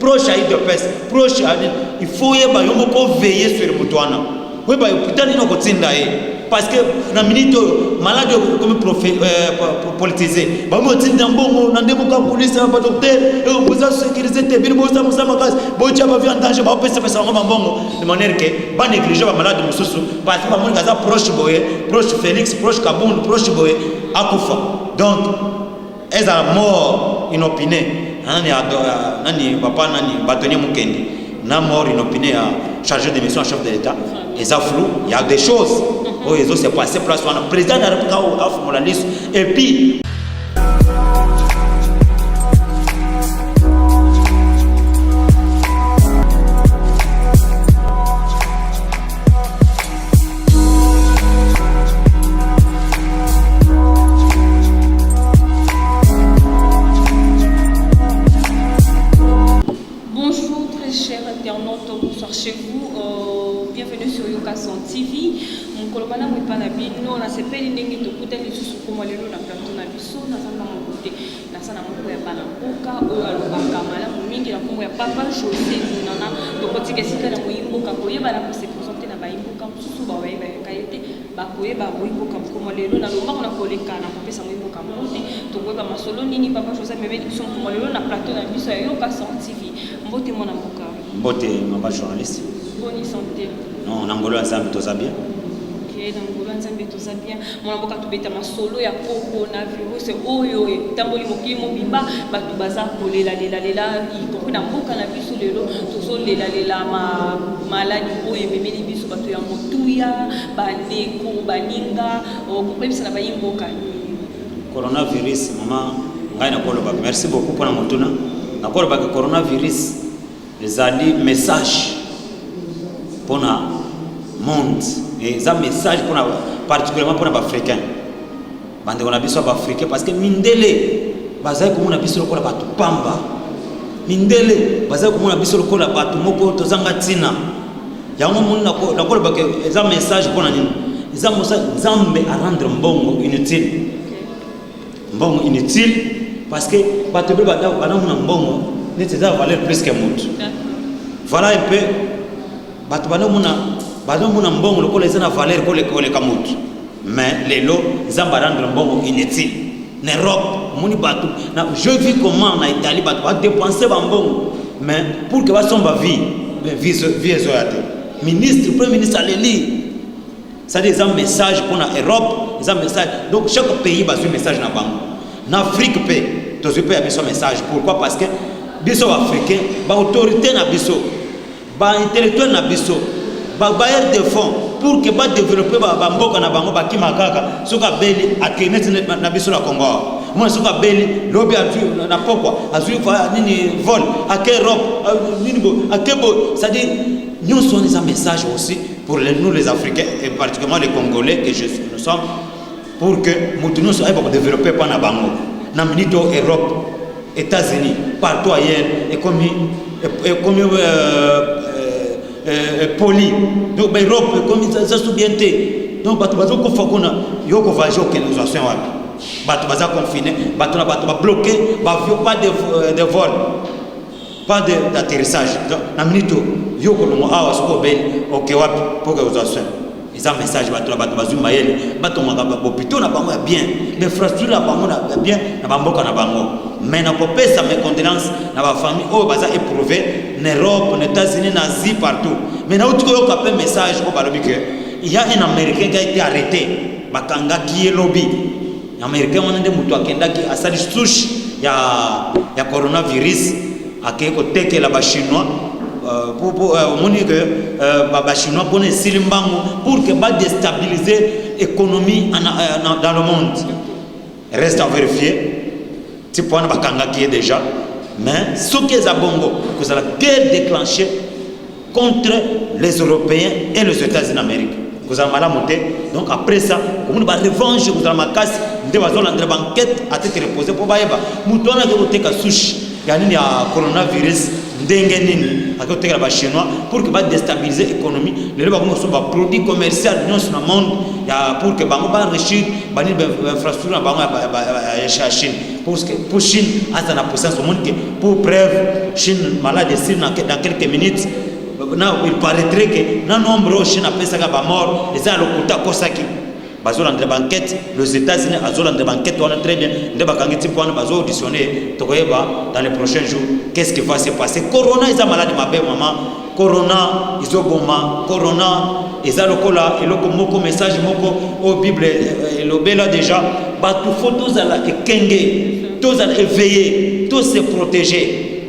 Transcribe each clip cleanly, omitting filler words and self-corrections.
proche à UDPS, proche à il faut veiller sur le moutouana. Oui, putain, il faut parce que la minute malade comme politisé, bah moi tiens bon, on a des police, un docteur, et on vous a sécurisé, bien bon ça, bon tu as vu en danger, bah on bon de manière que pas négliger les malades de Moussou, parce que moi gaza proche boye, proche Félix, proche Kaboun, proche boye, Akoufa. Donc, est à mort inopinée, nani papa nani bâtonnier Mukendi, na mort inopinée à chargé de mission chef de l'État. Et ça flou, il y a des choses. Oh, ils ont s'est passé place le président de la République a fait la liste. Et puis bonjour très chers internautes, bonsoir chez vous. Bienvenue sur Yokason TV. Mon colomana mou pas na bino na sepeli ndenge tokuta lisusu koma lelo na plateau na biso na zamba mokote na sana moko ya bana mboka oyo alobaka malamu mingi na kombo ya papa José Nana tokotika esika na moyimboka koyeba na ko se présenter na bayimboka mosusu bawayeba yakayete bakoyeba moyimboka koma lelo na lomba na koleka na kopesa moyimboka mote tokoyeba masolo nini papa José mebeli biso koma lelo na plateau na biso ya Yokason TV. Mbote mona mboka mbote mama journaliste bonne santé. Non, Nangolo Nzambe toza bien. OK, Nangolo Nzambe toza bien. Mona boka tubeta masolo ya coronavirus oyo tamboli mokili mobimba batu baza kolela lela ikokuna mboka na biso lelo tozo lela maladi oyo memeli biso batu ya motuya bandeko baninga okopebisa na bayimboka. Coronavirus mama ngai na koloba merci beaucoup pour la motuna. Na koloba que coronavirus les ali message pour le monde et ça message pour particulièrement pour les Africains. Bande on a besoin d'Africains parce que mindele bazai comme on a besoin de batu pamba. Mindele bazai comme on a besoin de batu moko tozanga tina. Yango mun na ko ba que ça message pour nani. Ça message Nzambe à rendre mbongo inutile. Mbongo inutile parce que batu be bata bana mun mbongo ne te da valeur plus que monde. Voilà un peu batu bana muna mbongo lokola eza na valeur ko le kamut mais lelo zamba rendre mbongo inutile na Europe muni batu na je vis comment na Italie batu ba dépenser ba mbongo mais pour que ba somba vie zoyate ministre premier ministre aleli ça des un message pour la Europe des un message donc chaque pays ba un message na bango na Afrique pe to pe ya biso message pourquoi parce que biso africain ba autorité na biso ba intellectuel na biso ba bailleur de fonds pour que ba développer ba mboka na bango ba kimakaka soka beli akenet na biso na Congo moi soka beli lobi atu na pokwa azui fa nini vol à Europe nini bo akebo ça dit nous sommes des messages aussi pour nous les Africains et particulièrement les Congolais que nous sommes pour que nous soit pour développer pas na bango na minito Europe États-Unis partout ailleurs et comme poli donc Europe comme ça soubienté donc batu bazo ko fakona yoko vajo organisation wapi batu baza confiné batu na batu ba bloqué ba pas de vol pas d'atterrissage donc na minute yoko no awa soko ben OK wapi pour organisation ils ont message batu na batu bazu mayele batu ngaka ba hôpital na bango bien l'infrastructure na bango na bien na bamboka na bango mais na kopesa mes condoléances na ba famille oh baza éprouvé en Europe, aux États-Unis, en Asie, partout. Mais nous avons un message au Balobi que il y a un Américain qui a été arrêté. Bakanga qui est lobby. Américain on a des moutons qui a sali souche il y a coronavirus à qui côté que la chinois pour monique ba chinois pour ne silimbango pour que ba déstabiliser l'économie dans le monde. Reste à vérifier. Tu peux bakanga qui est déjà mais ce qui est à Bongo, que c'est la guerre déclenchée contre les Européens et les États-Unis d'Amérique. Vous avez mal à monter. Donc après ça, vous avez une revanche, vous avez ma casse, vous avez une enquête à tête reposée pour Baïba. Vous avez une souche. ya nini ya coronavirus ndenge nini akotekela ba chinois pour que ba déstabiliser l'économie les ba ko so ba produit commercial nyons na monde ya pour que bango ba enrichir ba ni infrastructure bango ya Chine pour Chine ata na puissance au monde que pour preuve Chine malade ici dans quelques minutes il paraîtrait que na nombre Chine a pesa ba mort les a lokuta kosaki bazo dans banquette les États-Unis azo dans banquette on a très bien ndeba kangiti point bazo auditionner tokoyeba dans les prochains jours qu'est-ce qui va se passer. Corona is a maladie mabe maman, corona izoboma, corona eza lokola eloko moko message moko au Bible elobela déjà ba tout faut tous ala ekenge tous ala éveiller tous se protéger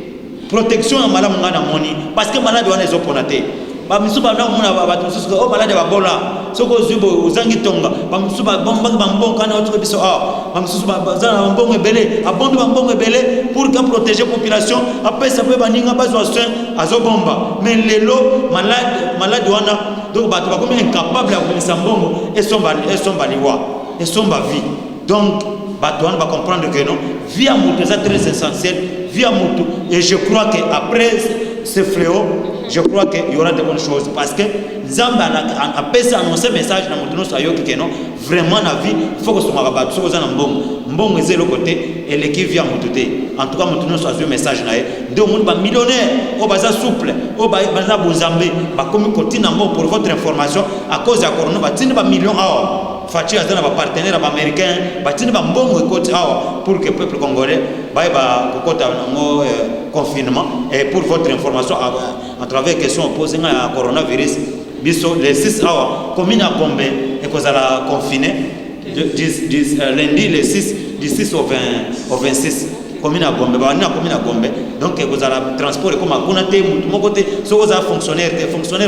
protection ya malamu ngana moni parce que maladie wana ezoponate ba misuba na mona ba tususu o malade ba bola soko zubo uzangi tonga ba misuba bomba bamboka na otro biso ba misuba bazana mbongo ebele abondo mbongo ebele pour que protéger population après ça peut baninga bazwa soin azo bomba mais lelo malade wana donc ba to comme incapable ya kumisa mbongo et somba liwa et somba vie donc ba to wana ba comprendre que non vie à mutu c'est très essentiel vie à mutu et je crois que après ce fléau je crois qu'il y aura de bonnes choses parce que Zamba a passé annoncer message dans mon soyo qui non vraiment la vie il faut que ce soit rabat so za mbongo ezé le côté et l'équipe vient motuté en tout cas mon soyo message na de monde ba millionnaire au baza souple au baza bozambe ba comme continue pour votre information à cause de corona ba tine ba millions Fachi azana ba partenaire ba américain ba tine ba mbongo côté pour que peuple congolais ba kokota ngo confinement et pour votre information à travers question posée à coronavirus biso les 6 hours commune à Gombe et cause à la confiné lundi les 6 du 6 au 26 commune à Gombe ba na commune à Gombe donc cause à la transport comme à Konate mon côté so cause à fonctionnaire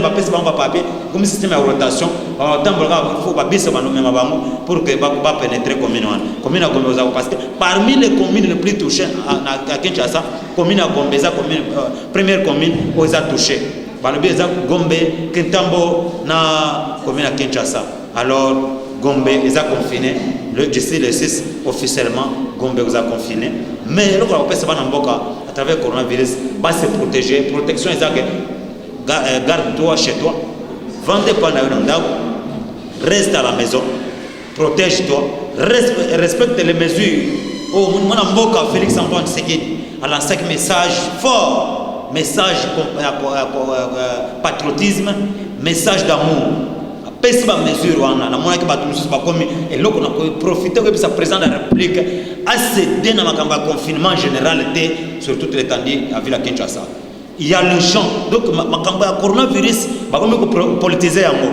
ba pèse ba papier comme système de rotation il faut ba biso ba nommer bango pour que ba pénétrer commune à Gombe parce que parmi les communes les plus touchées à Kinshasa commune à Gombe ça commune première commune aux a touché balobi eza Gombe Kintambo na commune à Kinshasa alors Gombe eza confiné d'ici le 6 officiellement Gombe vous a confiné mais le quoi pesa bana mboka à travers coronavirus va se protéger protection eza garde-toi chez toi vendez pas na ndako reste à la maison protège-toi respecte les mesures oh mon mboka Félix Antoine Tshisekedi a lancé un message fort message patriotisme message d'amour pèse ba mesure wana na mona ke ba tumusu ba komi et loko na profiter que sa président de la République a cédé na makamba confinement général sur toute l'étendue à ville Kinshasa il y a le champ donc makamba coronavirus ba komi ko politiser yango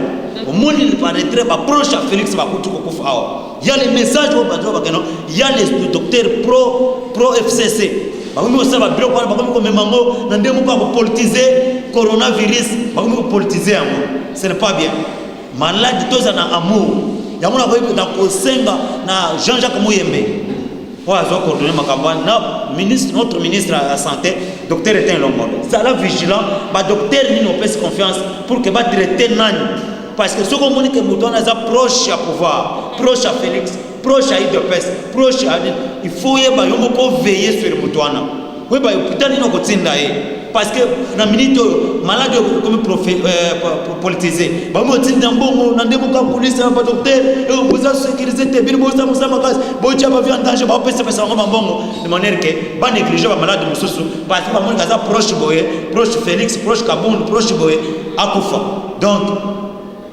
au monde il paraîtrait ba proche à Félix ba kutu ko fa il y a les messages au bateau ba non il y a les docteurs pro FCC ba komi ko sa ba bureau ba komi ko memango na ndemo ko politiser coronavirus ba komi ko politiser yango ce n'est pas bien malade tous en amour yamuna ko na kosenga na Jean-Jacques Mouyembe pour avoir coordonné makamba na ministre notre ministre de la santé docteur Etienne Lomolo ça la vigilant ba docteur ni no pèse confiance pour que ba traiter nani parce que ce qu'on moni que mutona za proche à pouvoir proche à Félix proche à IDPS proche à il faut yeba yomo ko veiller sur mutona oui ba hôpital no ko tinda parce que na minute malade comme politisé ba mo tinda mbongo na ndemo ka police ba docteur et on vous a sécurisé te bien bosa musa makas bo cha ba vie en danger ba pesa ngoma mbongo de manière que ba négliger ba malade mususu parce que ba mo kaza proche boye proche Félix proche Kabund proche boye akufa donc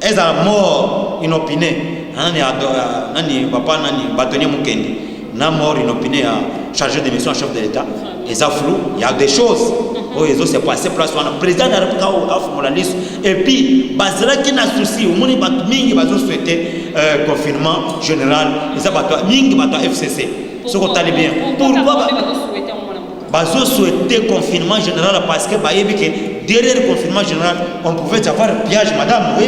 est à mort inopinée nani papa nani bâtonnier Mukendi na mort inopinée à chargé de mission chef de l'État et ça flou il y a des choses où ils ont s'est passé place on président de la République a fait la liste et puis basera qui n'a souci au monde bat mingi bazo souhaiter confinement général et ça bat mingi bat FCC ce qu'on t'a bien pourquoi bazo souhaiter confinement général parce que ba yebi que derrière le confinement général on pouvait avoir piège madame oui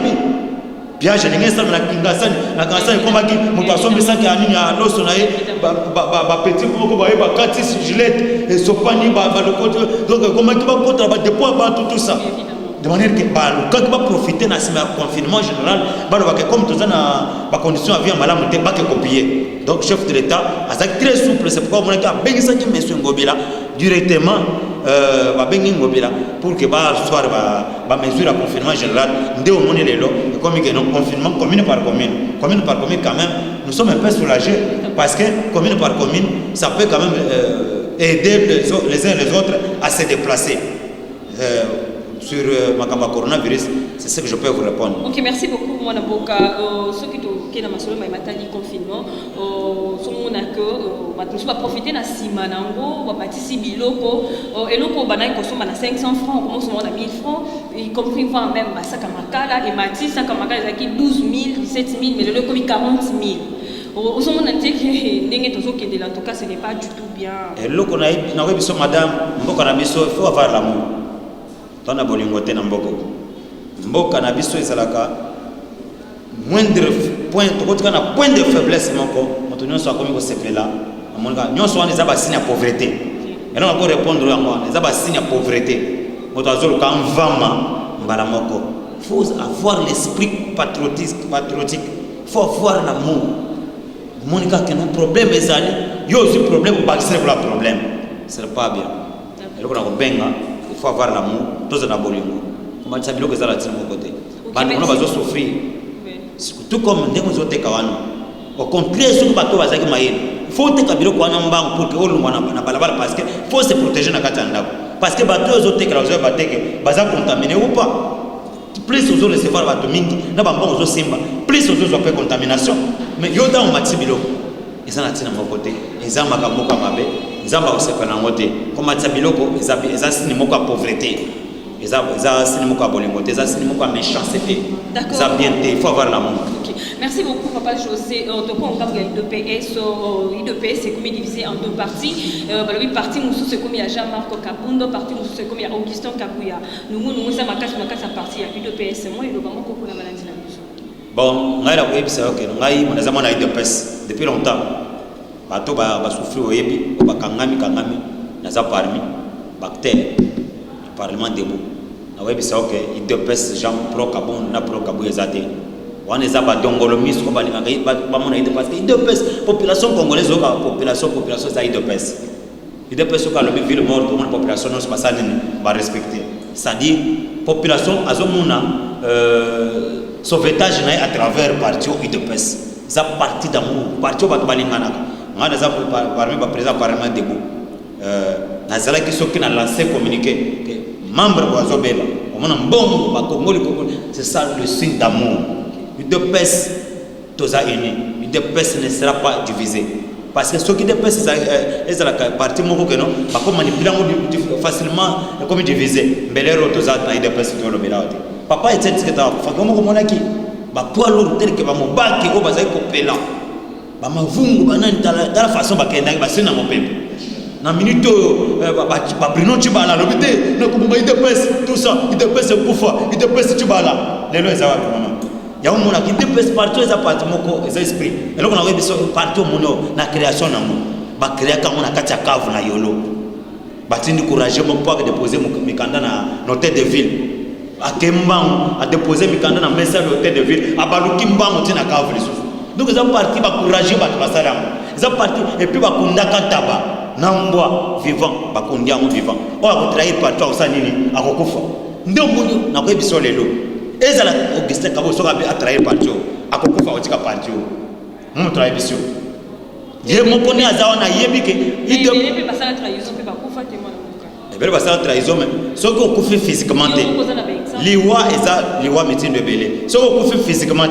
piège n'ingesa na kingasani na kangasani komba ki muto asomisa ki anini ya loso na ye ba petit moko ba yeba kati gilet et sopani ba lokoto donc komba ki ba kota ba dépôt ba tout ça de manière que ba quand ba profiter na sima confinement général ba ba comme tout ça na ba condition avion malamu te ba que copier donc chef de l'état azak très souple c'est pourquoi on a bengisa ki monsieur Ngobila directement pour que soit mesure à confinement général comme confinement commune par commune quand même nous sommes un peu soulagés parce que commune par commune ça peut quand même aider les uns les autres à se déplacer sur le coronavirus. C'est ce que je peux vous répondre. Ok, merci beaucoup. Moi, Naboka, ceux qui ont masolo maïmatali confinement, sont mon accueil, nous va profiter na simanango, va bâtir biloko, et loko banay consomme na 500 francs, comment on a 1000 francs, y compris voir même sac à makala et mati sac à makala zaki 12 000, 17 000, mais le loko 40 000. Au moment où en tout cas, ce n'est pas du tout bien. Et là, on a dit, madame, il faut avoir l'amour. Dans la bolingote, Mboka na biso ezalaka moindre point de faiblesse moko moto nyonso akomi ko sepela amonga nyonso wana eza ba signe ya pauvreté et non encore répondre à moi eza ba signe ya pauvreté moto azolo ka mvama mbala moko. Faut avoir l'esprit patriotique, faut avoir l'amour. Monica que nos problèmes ezali yo aussi problème ou pas c'est le problème c'est pas bien et donc on a benga il faut avoir l'amour tous na bolingo. Comment ça biloko ezala tino côté bana on va souffrir tout comme ndeko zote kawana au contraire ce que bato bazaki mayele faut te kabilo kwa namba pour que olumba na balabala parce que faut se protéger na katanda parce que bato zote kala zo bateke baza contaminé ou pas plus aux autres recevoir bato mingi na bamba aux simba plus aux autres faire contamination mais yo dans matibilo ezana tina mo côté ezama kaboka mabe ezamba osepana ngote comme matibilo eza sini moko ya pauvreté. Ils ont méchanceté. D'accord. Il faut avoir l'amour. Okay. Merci beaucoup, Papa José. Donc, on parle d'IDPS. IDPS, c'est comme divisé en deux parties. La partie Moussou, c'est comme il y a Jean-Marc Kabundo, partie Moussou, c'est comme il y a Augustin Kabouya. Nous sommes à la partie IDPS. Moi, il y a beaucoup de maladies. Bon, on a la IDPS depuis longtemps. Bato ba souffrir au yebi, ba kangami, naza parmi, bactères, parlement debout. Oui, c'est ok. Il dépêche Jean pro Kabon, na pro Kabou ezate. On est à Badongolomis, on va parce que il dépêche population congolaise, population ça il dépêche. Il dépêche au le ville mort, la population non pas ça va respecter. C'est-à-dire population azomuna sauvetage à travers parti il dépêche. Ça parti d'amour, parti au balingana. On a des parmi président parlement debout. Nazala qui sont qui n'a lancé communiqué membre de Zobela, on a un bon c'est ça le signe d'amour. Une de peste, tous a unis. Une de peste ne sera pas divisée. Parce que ceux qui dépassent, c'est la partie moko que non, pas comme manipuler facilement comme diviser. Mais les autres, tous a une de peste dans le mélange. Papa était ce que tu as fait comme on a qui, bah poids lourd tel que va mon bac qui au bazar copélant. Bah ma vungu banane dans la façon bah qu'elle n'a pas sur mon peuple. Na minute ba Bruno Chibala lobité na kumba IDPS tout ça IDPS kufa IDPS Chibala lelo ezawa mama ya umona ki IDPS partout eza parti moko eza esprit lelo kuna webi so partout mono na création na mo ba créer kama na kati ya cave na yolo batindi courage mo pour déposer mikanda na hôtel de ville akemba a déposer mikanda na mesa de hôtel de ville abaluki mbango tina cave lisusu donc eza parti ba courage ba basala eza parti et puis ba kundaka taba Nambwa vivant, bakondiamo vivant. On a trahir partout au sanini, à Rokofa. Ndemoni, n'a pas besoin de l'eau. Et ça, Augustin Kabo sera à trahir partout, à Rokofa, au Tika partout. Mon travail, monsieur. Je me connais à Zawana Yébike. Il ne peut pas faire la trahison, il ne peut pas faire témoin. Il ne peut pas faire la trahison, mais ce qu'on fait physiquement, l'iwa et ça, l'iwa médecine de Bélé. Ce qu'on fait physiquement,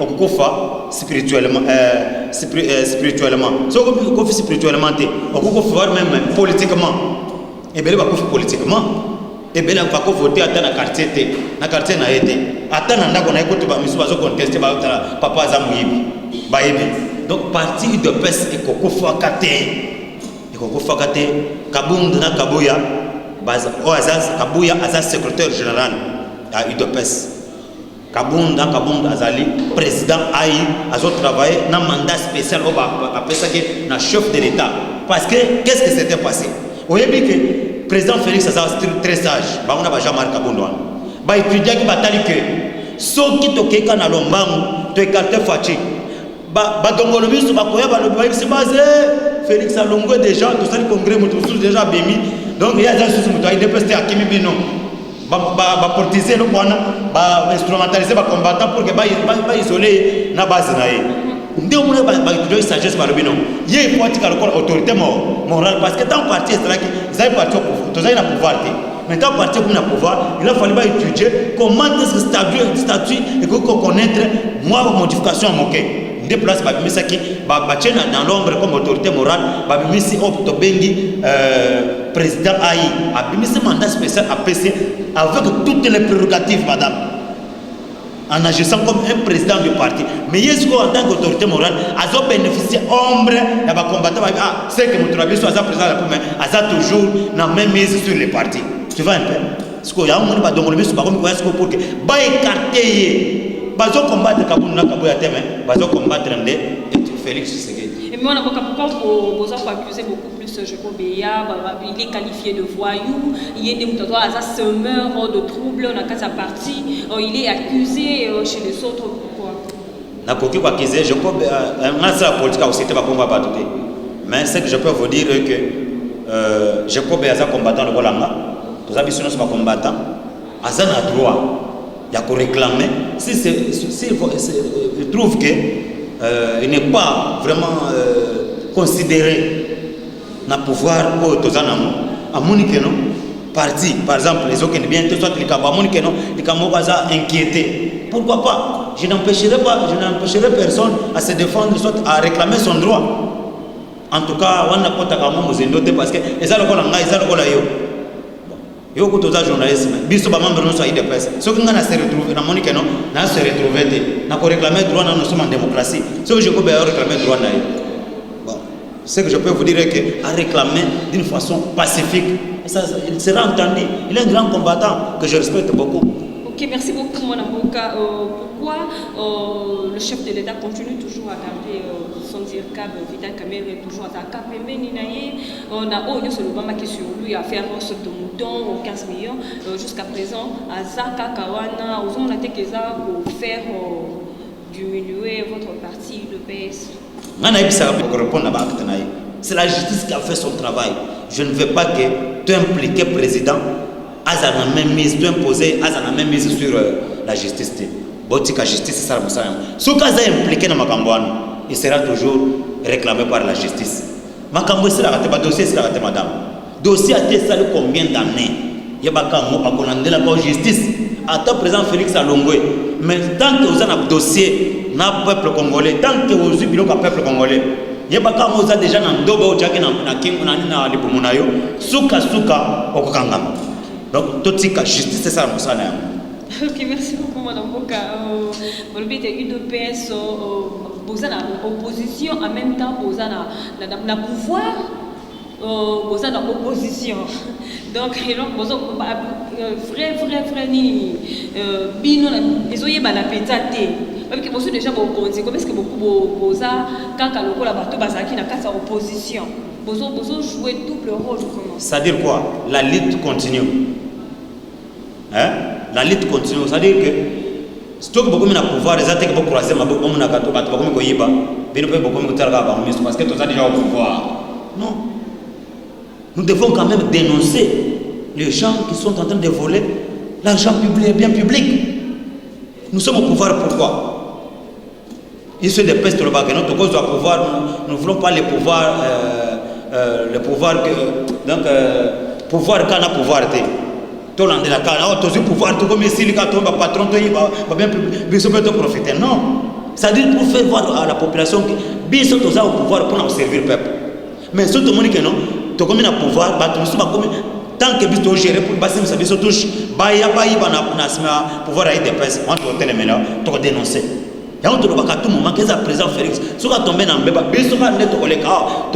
on peut faire spirituellement. Spirituellement. Ce qu'on fait spirituellement, on peut faire même politiquement. Et bien, on va faire politiquement. Et bien, on va voter à dans quartier. Dans quartier, on a été. Attends, on a écouté, on a contesté, papa Zamouyébi. Donc, parti de peste et Koko Fakate. Et Koko Fakate, Kabound na Kabouya, Kabouya, Azaz, secrétaire général à UDPS. Kabound Azali, président Aïe, Azo travaillé dans un mandat spécial au na chef de l'État. Parce que, qu'est-ce qui s'était passé? Vous voyez que le président Félix Azaz très sage, on a Jean-Marc Kaboundouan. Il étudiant qui batali que, ceux qui toquent à Lombangu, tu écartes Fachi. Badongolomis, Bakoya, Balobay, c'est basé. Félix Alongo déjà, tout ça, le congrès, tout déjà bémi. Donc, il y a des choses qui ont été Akimi Bino. Portiser le point, instrumentaliser les combattants pour que isoler la base. Ndé on a sagesse par le bino. Il y a une autorité morale parce que tant parti ils avaient parti au pouvoir, tous ils ont pouvoir. Mais tant parti comme le pouvoir, il a fallu étudier comment est-ce que statut et connaître moi modification à moquer. Des places babimi saki bachena dans l'ombre comme autorité morale babimi si to bengi président AI babimi ce mandat spécial APC avec toutes les prérogatives madame en agissant comme un président du parti mais est-ce qu'en tant qu'autorité morale a bénéficié ombre ya ba combattant ah c'est que notre avis soit président mais a toujours na même mise sur les partis tu vois un peu ce qu'il y a un monde ba donc le biso ba comme quoi est-ce que pour que ba écarter bazo combattre Kabou na Kabou ya teme bazo combattre Ndé et Félix Tshisekedi. Et moi on a pourquoi vous accuser beaucoup plus Jacob Beya, il est qualifié de voyou, il est des semeur de troubles dans sa partie, il est accusé chez les autres pourquoi? Na koki ko accuser Jacob na sa politique aussi te ba komba ba tout. Mais ce que je peux vous dire est que Jacob Beya za combattant le Bolanga, tous habitués sont combattants, azana droit. Il y a qu'à réclamer. Si il trouve qu'il n'est pas vraiment considéré dans le pouvoir au Tozanamo, à Monikeno, parti, par exemple, les autres qui bien, soit les Kabamonikeno, les Kamobaza inquiétés. Pourquoi pas? Je n'empêcherai personne à se défendre, soit à réclamer son droit. En tout cas, on n'a pas de parce que les alcool en gaïs, les alcool yo ko toza journaliste biso ba membre no so de presse so que ngana se retrouver na monique non na se retrouver na ko réclamer droit nous sommes en démocratie so que je peux réclamer droit na bon ce que je peux vous dire est que à réclamer d'une façon pacifique ça il sera entendu il est un grand combattant que je respecte beaucoup. Ok, merci beaucoup mon avocat. Pourquoi le chef de l'État continue toujours à garder son DIRCAB, Vital Kamerhe toujours à Dakar, mais on a eu sur l'Obama qui est sur lui à faire ce de mouton aux 15 millions jusqu'à présent à Zaka Kawana, aux hommes pour faire diminuer votre parti, le PS. C'est la justice qui a fait son travail. Je ne veux pas que tu impliques le président. Azana même mise, tu imposer Azana même mise sur la justice. Botika justice c'est ça le message. Ce cas est impliqué dans Makambouane, il sera toujours réclamé par la justice. Makambo c'est la dossier c'est la madame. Dossier a été salé combien d'années? Il y a pas la justice. Attends présent Félix Alongo. Mais tant que vous avez un dossier na peuple congolais, tant que vous avez un peuple congolais. Il y a pas déjà dans dobo jake na kingu na nina lipomunayo suka okokangama. Donc, tout ce qui est justice, c'est ça, ok, merci beaucoup, madame Boka. Le but est UDPS, vous avez opposition, en même temps, vous avez pouvoir, vous avez opposition. Donc, vous avez vrai, bino, les oye la pétate. Parce que vous avez déjà beaucoup de comment est-ce que beaucoup de quand le bateau bazaki na kasa opposition. Vous jouez double rôle, comment? C'est-à-dire quoi? La lutte continue. Hein? La lutte continue. C'est-à-dire que si tu as beaucoup de pouvoir, les attaques vont croiser ma beaucoup de gâteau, beaucoup de yiba, bien peu beaucoup de targa, parce que tu as déjà au pouvoir. Non. Nous devons quand même dénoncer les gens qui sont en train de voler l'argent public, bien public. Nous sommes au pouvoir pourquoi? Il se dépêche de le baguette. Notre cause doit pouvoir, nous ne voulons pas les pouvoirs, le pouvoir que, donc, pouvoir qu'on a pouvoir. Tout le monde la cara, tout le pouvoir, tout comme ici, le patron, va bien profiter. Non. C'est-à-dire pour faire voir à la population que bien sûr, tous au pouvoir pour nous servir le peuple. Mais si tout le monde dit que non, tout comme il a pouvoir, tant que vous gérez pour passer, vous avez touche, pouvoir aller des presses, on doit te dénoncer. Et on te dit qu'à tout moment, qu'est-ce que président Félix, si on tombe dans le débat, bien sûr, on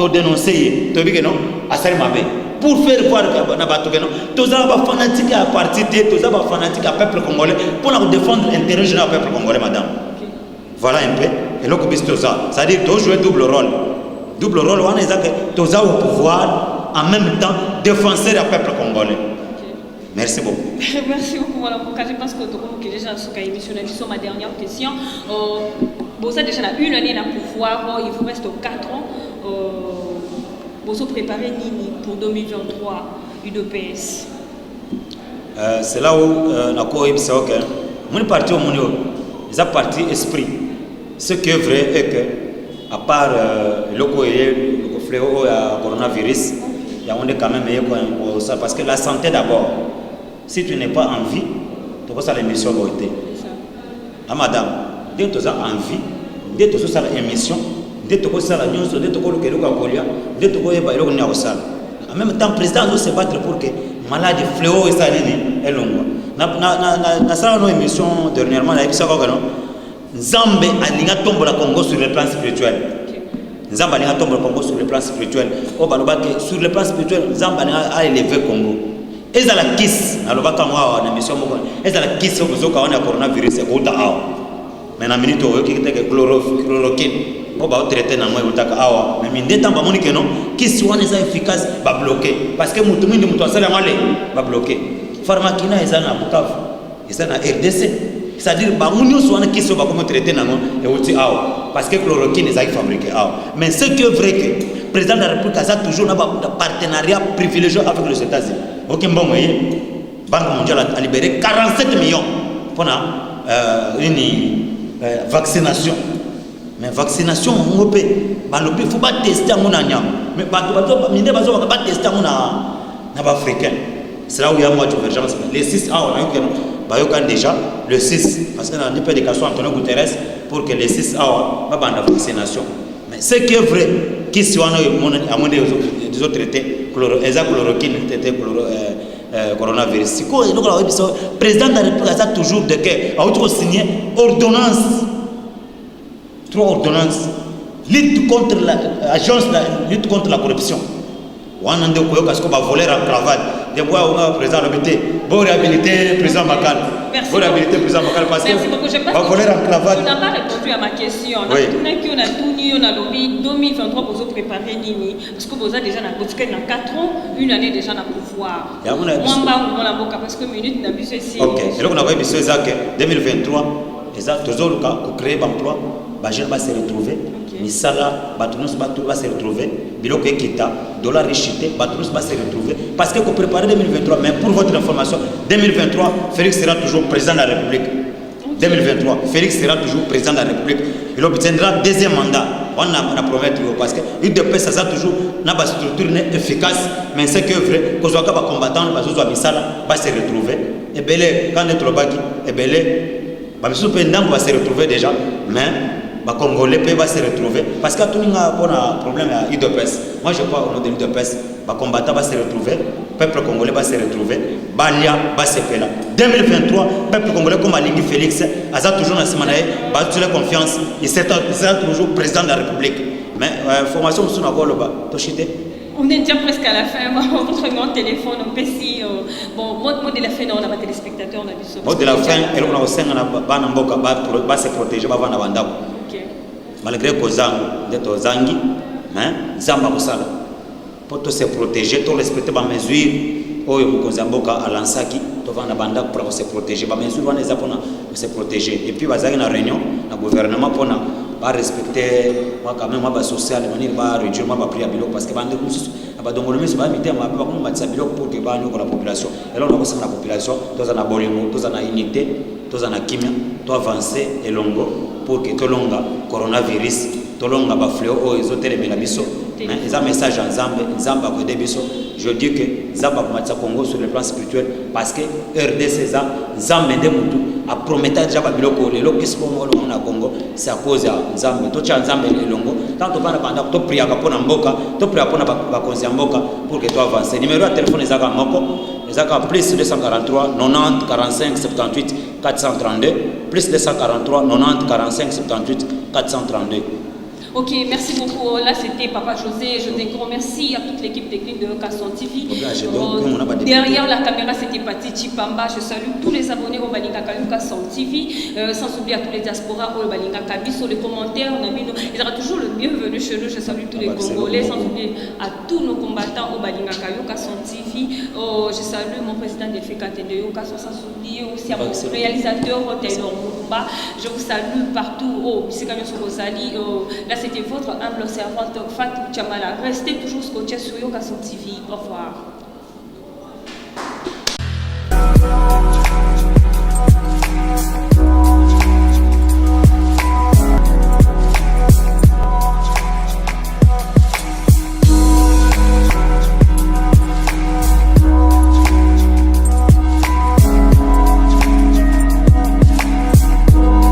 te dénoncer, tu dis que non, à ça pour faire voir que tous les fanatiques à partir de tous les fanatiques à peuple congolais pour défendre l'intérêt général du peuple congolais, madame. Voilà un peu. Et là, c'est-à-dire que tu joues double rôle. Double rôle, on est que tu as au pouvoir en même temps défenseur du peuple congolais. Merci beaucoup. Merci beaucoup, madame. Je pense que tu as déjà sur ma dernière question. Vous avez déjà une année de pouvoir, il vous reste 4 ans. vous préparez Nini pour 2023 UDPS. C'est là où la Coïb c'est ok. Mon parti au monde, ils ont parti esprit. Ce qui est vrai est que, à part le fléau à coronavirus, il y a quand même ça parce que la santé d'abord. Si tu n'es pas en vie, tu vas faire l'émission beauté. Ah madame, dès que tu as envie, dès que tu as l'émission, dès que tu as la news, dès que tu as le dès que tu as le en même temps, le président doit se battre pour que maladie fléau et ça est long. Dans une émission dernièrement, il y a Nzambe alinga tombe la Congo sur le plan spirituel. Nzambe alinga tombe la Congo sur le plan spirituel. Sur le plan spirituel, Nzambe a élevé Congo. Et ça la kiss, na lobaka moi na mission moko. Et ça la kiss au zoka wana coronavirus e kota awa. Mais na minute o ki teke chloroquine. On va traiter na moi utaka awa. Mais minde tamba moni que non, kiss wana est efficace ba bloquer parce que mutu mwindi mutu asala male ba bloquer. Pharmakina ezana Bukavu. Ezana RDC. C'est-à-dire que si on a qui se traiter parce que chloroquine est fabriqué. Mais ce qui est vrai que le président de la République a toujours un partenariat privilégié avec les États-Unis. Ok, bon, la Banque mondiale a libéré 47 millions pour une vaccination. Mais vaccination, on peut. Il ne faut pas tester à mon agnam. Mais il ne faut pas tester à mon africain. C'est là où il y a une divergence. Les 6 on a déjà le 6, parce qu'on a un peu de cas Antonio Guterres pour que les 6 aient la vaccination. Mais ce qui est vrai, qui sont des autres traités, chloroquine, coronavirus. Le président de la République a toujours de que, a signé ordonnance, 3 ordonnances, lutte contre lutte contre la corruption. On a dit que va voler en cravate. Des fois, on a président l'habité. Bon réhabilité, président Makal. Bon réhabilité, président Makal. Parce que va voler en cravate. Tu n'as pas répondu à ma question. On a tout on a lobby 2023 pour vous préparer Nini. Parce que vous avez déjà 4 ans, une année déjà dans le pouvoir. Moi, on a beaucoup parce que minute n'a plus ici. Ok. Et donc, on a vu que 2023, toujours créer l'emploi, les gens vont se retrouver. Misala, Batunus va se retrouver, Biloko Ekita, dollar richité, Batunus va se retrouver. Parce que vous préparez 2023, mais pour votre information, 2023, Félix sera toujours président de la République. 2023, Félix sera toujours président de la République. Il obtiendra deuxième mandat. On a promis parce que l'UDPS ça toujours une structure efficace, mais c'est que vrai, que soit combattant, va se retrouver. Et belé, quand on est trop et belé, va se retrouver déjà, mais les Congolais peuvent se retrouver parce que tout le monde a un problème à l'UDPS. Moi je crois au nom de l'UDPS, les combattants vont se retrouver, le peuple congolais va se retrouver, Balia va se faire. 2023, le peuple congolais comme Alingi Félix, a toujours dans ce moment là, la confiance, il sera toujours président de la République. Mais formation sur la voie là-bas, on est déjà presque à la fin. Votre numéro de téléphone, on peut si bon, mot de la fin, on a pas téléspectateurs, on a vu ça. Mot de la fin, et on a aussi un se protéger, va vendre bandako. Malgré que Zang, d'être Zangi, Zamba Kosala, pour se protéger, pour respecter les mesures, ou Kozamboka à l'Ansaki, pour vendre bandako pour se protéger, les mesures pour se protéger. Et puis, il y a une réunion, le gouvernement pour pas respecter quand même ma social manière pas réduire ma prix à bilo parce que bande ba dongolomisi ba mité ma ba ko matsa bilo pour que ba nyoko la population et là on a aussi la population tous en abolingo tous en unité tous en kimia to avancer et longo pour que to longa coronavirus to longa ba fléau o ezotele mela biso mais ils ont message en Zamba ko de biso je dis que Zamba matsa Congo sur le plan spirituel parce que RDC Zamba de mutu a promettre déjà babiloko lelo kispo ngolo na Congo c'est à cause ya Nzambe to cha Nzambe lelongo tant to bana banda to priya ka pona mboka to priya pona ba konzi mboka pour que to avancer numéro de téléphone ezaka moko ezaka plus 243 90 45 78 432 plus 243 90 45 78 432. Ok, merci beaucoup. Là, c'était Papa José. Je te remercie à toute l'équipe technique de Kasson TV. Derrière la caméra, c'était Pati Chipamba. Je salue tous les abonnés au Balinga Kasson TV. Sans oublier à tous les diasporas au Balinga Kabi. Sur les commentaires, il y aura toujours le bienvenu chez nous. Je salue tous les Congolais. Sans oublier à tous nos combattants au Balinga Kasson TV. TV. Je salue mon président Delphi Katende, aussi à mon réalisateur Taylor Moulumba. Je vous salue partout. Là, c'était votre humble servante Fatou Chamala. Restez toujours scotchés sur Yokason TV. Au revoir.